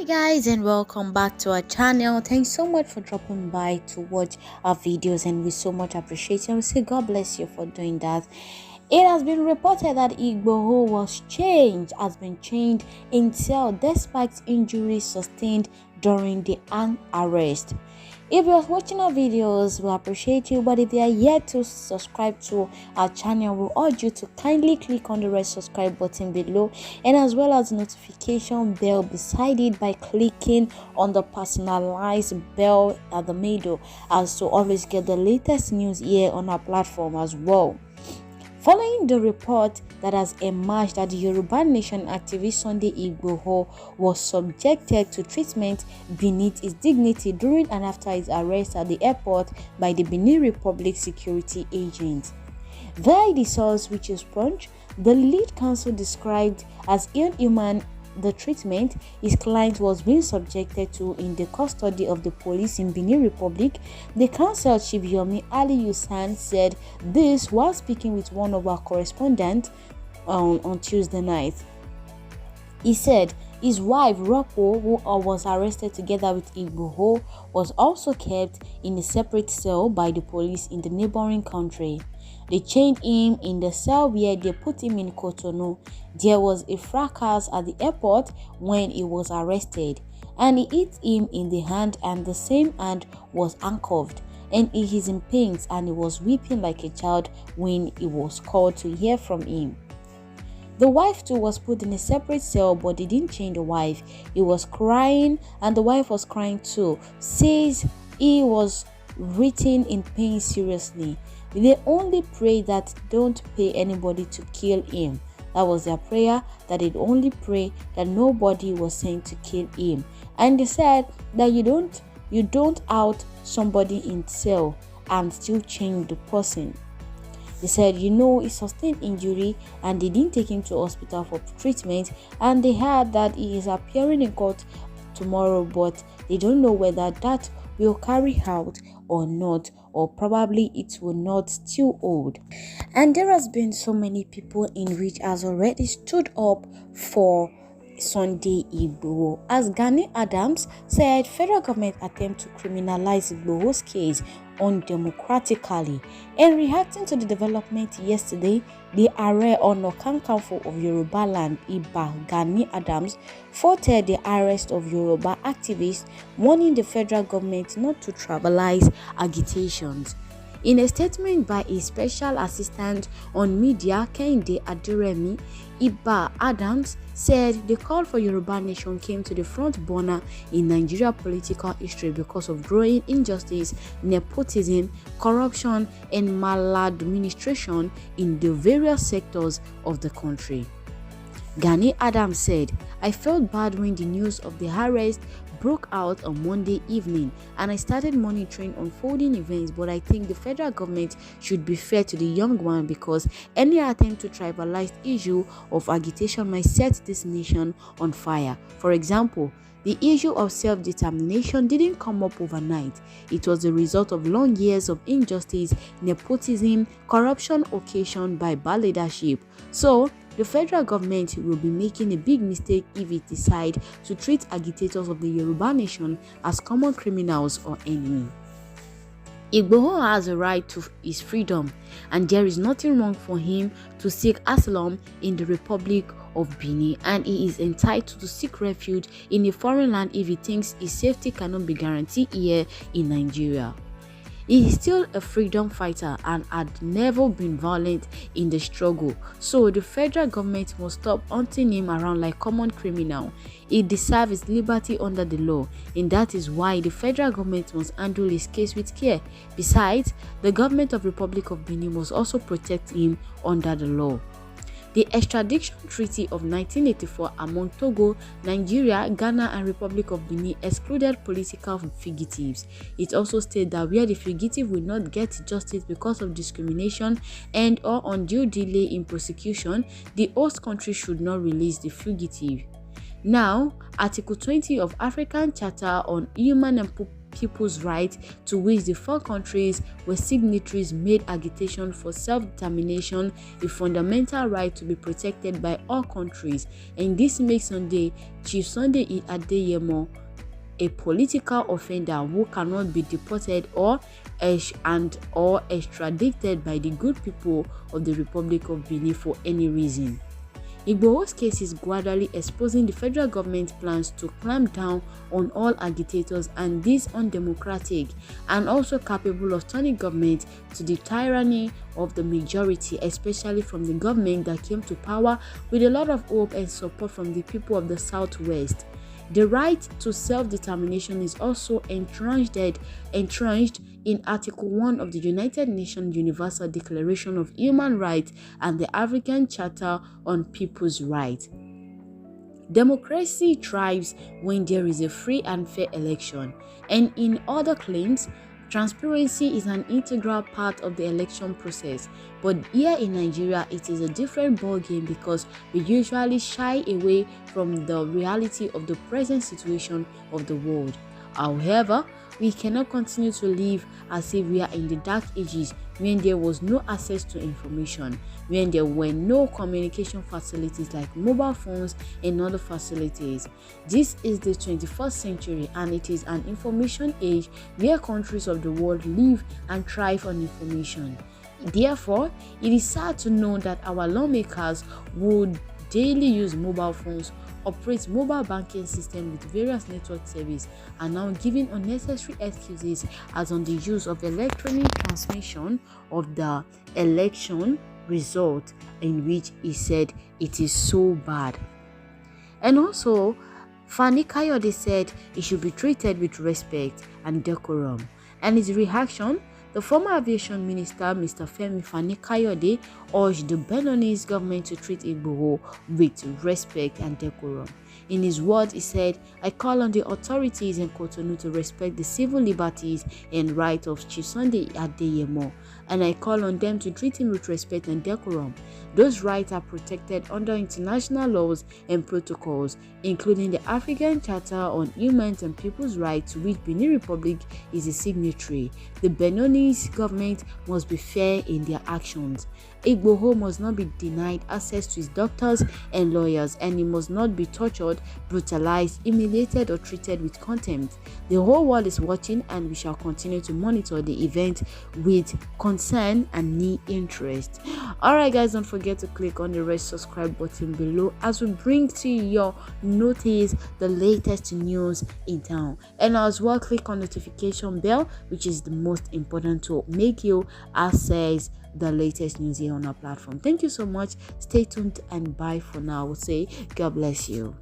Hi guys, and welcome back to our channel. Thanks so much for dropping by to watch our videos, and we so much appreciate you. We say God bless you for doing that. It has been reported that Igboho has been chained in cell despite injuries sustained during the arrest. If you're watching our videos, we appreciate you, but if you are yet to subscribe to our channel, we urge you to kindly click on the red subscribe button below, and as well as notification bell beside it by clicking on the personalized bell at the middle, as to always get the latest news here on our platform as well. Following the report that has emerged that the Yoruba Nation activist Sunday Igboho was subjected to treatment beneath his dignity during and after his arrest at the airport by the Benin Republic security agents. Via the source, which is Punch, the lead counsel described as inhuman the treatment his client was being subjected to in the custody of the police in Benin Republic. The counsel Chief Yomi Ali Yusan said this while speaking with one of our correspondents on Tuesday night. He said his wife Rocco, who was arrested together with Igboho, was also kept in a separate cell by the police in the neighboring country. They chained him in the cell where they put him in Cotonou. There was a fracas at the airport when he was arrested, and he hit him in the hand, and the same hand was handcuffed, and he is in pains, and he was weeping like a child when he was called to hear from him. The wife too was put in a separate cell, but they didn't chain the wife. He was crying, and the wife was crying too. Says he was written in pain seriously. They only pray that don't pay anybody to kill him. That was their prayer, that they'd only pray that nobody was sent to kill him. And they said that you don't out somebody in cell and still change the person. They said, he sustained injury and they didn't take him to hospital for treatment, and they heard that he is appearing in court tomorrow, but they don't know whether that will carry out or not, or probably it will not still hold. And there has been so many people in which has already stood up for Sunday Igboho. As Gani Adams said, federal government attempt to criminalize Igboho's case undemocratically. In reacting to the development yesterday, the Ààrẹ Ọ̀nà Kakanfò of Yoruba land, Iba Gani Adams, faulted the arrest of Yoruba activists, warning the federal government not to trivialize agitations. In a statement by a special assistant on media, Çhained Aderemi, Iba Adams said the call for Yoruba Nation came to the front burner in Nigeria political history because of growing injustice, nepotism, corruption, and maladministration in the various sectors of the country. Gani Adams said, I felt bad when the news of the arrest broke out on Monday evening, and I started monitoring unfolding events, but I think the federal government should be fair to the young one, because any attempt to trivialize the issue of agitation might set this nation on fire. For example, the issue of self-determination didn't come up overnight. It was the result of long years of injustice, nepotism, corruption occasioned by bad leadership. So, the federal government will be making a big mistake if it decides to treat agitators of the Yoruba Nation as common criminals or enemy. Igboho has a right to his freedom, and there is nothing wrong for him to seek asylum in the Republic of Benin, and he is entitled to seek refuge in a foreign land if he thinks his safety cannot be guaranteed here in Nigeria. He is still a freedom fighter and had never been violent in the struggle, so the federal government must stop hunting him around like common criminal. He deserves his liberty under the law, and that is why the federal government must handle his case with care. Besides, the government of Republic of Benin must also protect him under the law. The extradition treaty of 1984 among Togo, Nigeria, Ghana, and Republic of Benin excluded political fugitives. It also stated that where the fugitive will not get justice because of discrimination and or undue delay in prosecution, the host country should not release the fugitive. Now, Article 20 of African Charter on Human and people's right, to which the 4 countries were signatories, made agitation for self-determination a fundamental right to be protected by all countries. And this makes Chief Sunday Adeyemo a political offender who cannot be deported or extradited by the good people of the Republic of Benin for any reason. Igboho's case is gradually exposing the federal government's plans to clamp down on all agitators and these undemocratic and also capable of turning government to the tyranny of the majority, especially from the government that came to power with a lot of hope and support from the people of the Southwest. The right to self-determination is also entrenched in Article 1 of the United Nations Universal Declaration of Human Rights and the African Charter on People's Rights. Democracy thrives when there is a free and fair election, and in other claims, transparency is an integral part of the election process. But here in Nigeria, it is a different ballgame because we usually shy away from the reality of the present situation of the world. However, we cannot continue to live as if we are in the dark ages when there was no access to information, when there were no communication facilities like mobile phones and other facilities. This is the 21st century and it is an information age where countries of the world live and thrive on information. Therefore, it is sad to know that our lawmakers would daily use mobile phones, operate mobile banking system with various network service, and now giving unnecessary excuses as on the use of electronic transmission of the election result, in which he said it is so bad. And also, Fani Kayode said it should be treated with respect and decorum. And his reaction, the former aviation minister, Mr. Femi Fani Kayode, urged the Beninese government to treat Igboho with respect and decorum. In his words, he said, "I call on the authorities in Cotonou to respect the civil liberties and rights of Chief Sunday Adeyemo, and I call on them to treat him with respect and decorum. Those rights are protected under international laws and protocols, including the African Charter on Human and People's Rights, to which Benin Republic is a signatory. The Beninese government must be fair in their actions. Igboho must not be denied access to his doctors and lawyers, and he must not be tortured, brutalized, humiliated, or treated with contempt. The whole world is watching, and we shall continue to monitor the event with concern and need interest." Alright guys, don't forget to click on the red subscribe button below as we bring to your notice the latest news in town, and as well click on notification bell, which is the most important to make you access the latest news here on our platform. Thank you so much. Stay tuned and bye for now. I will say God bless you.